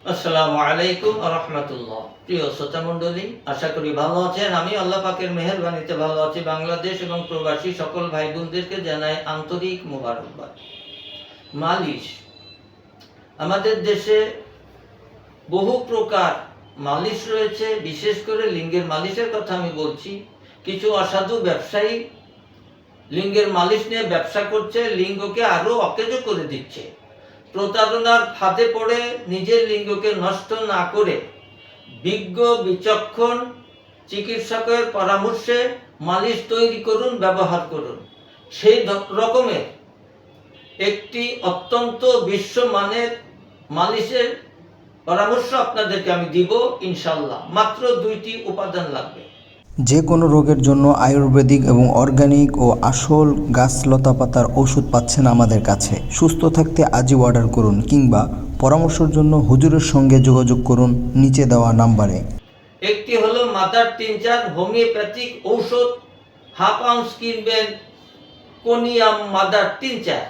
আসসালামু আলাইকুম ওয়া রাহমাতুল্লাহ। প্রিয় শ্রোতা মণ্ডলী, আশা করি ভালো আছেন। আমি আল্লাহ পাকের মেহেরবানিতে ভালো আছি। বাংলাদেশ এবং প্রবাসী সকল ভাই বোনদেরকে জানাই আন্তরিক মোবারকবাদ। মালিশ, আমাদের দেশে বহু প্রকার মালিশ রয়েছে। বিশেষ করে লিঙ্গের মালিশের কথা আমি বলছি। কিছু অসাধু ব্যবসায়ী লিঙ্গের মালিশ নিয়ে ব্যবসা করছে, লিঙ্গকে আরো অকেজো করে দিচ্ছে। প্রতারণার ফাঁদে পড়ে নিজের লিঙ্গকে নষ্ট না করে বিজ্ঞ বিচক্ষণ চিকিৎসকের পরামর্শে মালিশ তৈরি করুন, ব্যবহার করুন। সেই রকমের একটি অত্যন্ত বিশ্বমানের মালিশের পরামর্শ আপনাদেরকে আমি দিব ইনশাল্লাহ। মাত্র 2টি উপাদান লাগবে। যে কোনো রোগের জন্য আয়ুর্বেদিক এবং অর্গানিক ও আসল গাছ লতা পাতার ওষুধ পাচ্ছেন আমাদের কাছে। সুস্থ থাকতে আজই অর্ডার করুন কিংবা পরামর্শের জন্য হুজুরের সঙ্গে যোগাযোগ করুন নিচে দেওয়া নাম্বারে। একটি হলো মাদার টিনচার হোমিওপ্যাথিক ঔষধ, হাফ আউন্স কিনবেন conium mother tincture.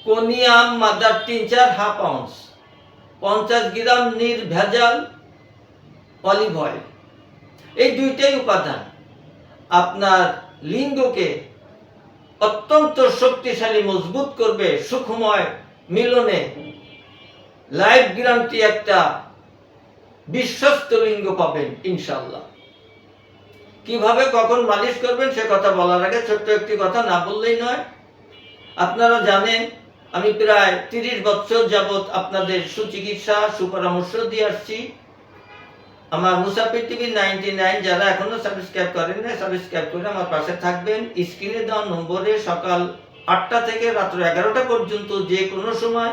Conium mother tincture half ounce, 50 গ্রাম নির্ভেজাল অলিভ অয়েল। এই দুইটাই উপাদান আপনার লিঙ্গকে অত্যন্ত শক্তিশালী মজবুত করবে। সুখময় মিলনে লাইফ গ্যারান্টি একটা বিশ্বস্ত লিঙ্গ পাবেন ইনশাআল্লাহ। কিভাবে কখন মালিশ করবেন সে কথা বলার আগে ছোট্ট একটি কথা না বললেই নয়। আপনারা জানেন আমি প্রায় 30 বছর যাবত আপনাদের সুচিকিৎসা সুপরামর্শ দিয়ে আসছি। আমার মুসাফির টিভি 99 যারা এখনো সাবস্ক্রাইব করেন না, সাবস্ক্রাইব করে আমার পাশে থাকবেন। স্ক্রিনে দেওয়া নম্বরে সকাল 8টা থেকে রাত্র 11টা পর্যন্ত যে কোনো সময়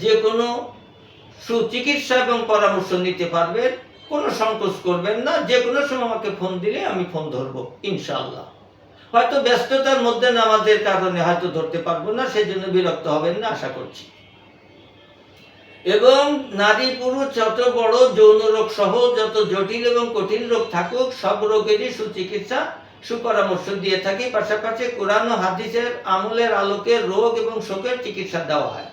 যে কোনো সুচিকিৎসা এবং পরামর্শ নিতে পারবেন। কোনো সংকোচ করবেন না। যে কোনো সময় আমাকে ফোন দিলে আমি ফোন ধরবো ইনশাআল্লাহ। হয়তো ব্যস্ততার মধ্যে নামাজের কারণে হয়তো ধরতে পারবো না, সেই জন্য বিরক্ত হবেন না আশা করছি। এবং নারী পুরুষ যত বড় যৌন রোগ সহ যত জটিল এবং কঠিন রোগ থাকুক সব রোগেরই সুচিকিৎসা সুপরামর্শ দিয়ে থাকি। পাশাপাশি কোরআন ও হাদিসের আমলের আলোকে রোগ এবং শোকের চিকিৎসা দেওয়া হয়।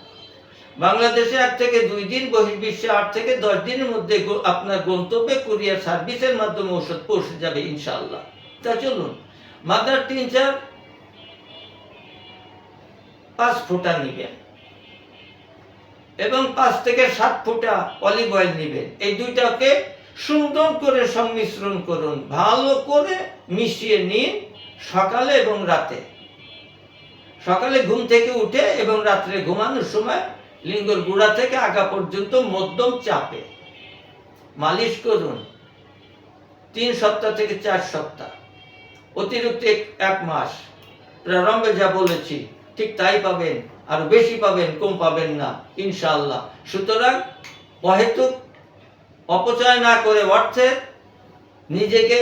বাংলাদেশে 1 থেকে 2 দিন, বহির্বিশ্বে 8 থেকে 10 দিনের মধ্যে আপনার গন্তব্যে কুরিয়ার সার্ভিসের মাধ্যমে ওষুধ পৌঁছে যাবে ইনশাআল্লাহ। তা চলুন, মাদার টিনচার 5 ফোঁটা নিবেন এবং 5 থেকে 7 ফোঁটা অলিভ অয়েল নেবেন। এই দুইটাকে সুন্দর করে সংমিশ্রণ করুন, ভালো করে মিশিয়ে নিন সকালে এবং রাতে। সকালে ঘুম থেকে উঠে এবং রাত্রে ঘুমানোর সময় লিঙ্গের গোড়া থেকে আগা পর্যন্ত মধ্যম চাপে মালিশ করুন 3 সপ্তাহ থেকে 4 সপ্তাহ, অতিরিক্ত 1 মাস। প্রারম্ভে যা বলেছি ঠিক তাই পাবেন, আর বেশি পাবেন, কম পাবেন না ইনশাআল্লাহ। সুতরাং অহেতুক অপচয় না করে অর্থের নিজেকে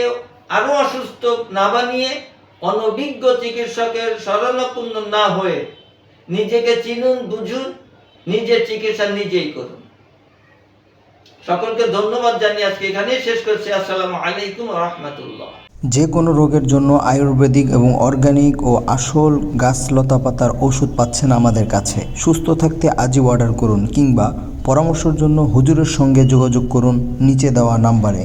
আরো অসুস্থ না বানিয়ে অনভিজ্ঞ চিকিৎসকের শরণাপন্ন না হয়ে নিজেকে চিনুন, বুঝুন, নিজের চিকিৎসা নিজেই করুন। সকলকে ধন্যবাদ জানিয়ে আজকে এখানেই শেষ করছি। আসসালামু আলাইকুম ওয়া রাহমাতুল্লাহ। যে কোনো রোগের জন্য আয়ুর্বেদিক এবং অর্গানিক ও আসল গাছ লতা পাতার ওষুধ পাচ্ছেন আমাদের কাছে। সুস্থ থাকতে আজই অর্ডার করুন কিংবা পরামর্শের জন্য হুজুরের সঙ্গে যোগাযোগ করুন নিচে দেওয়া নাম্বারে।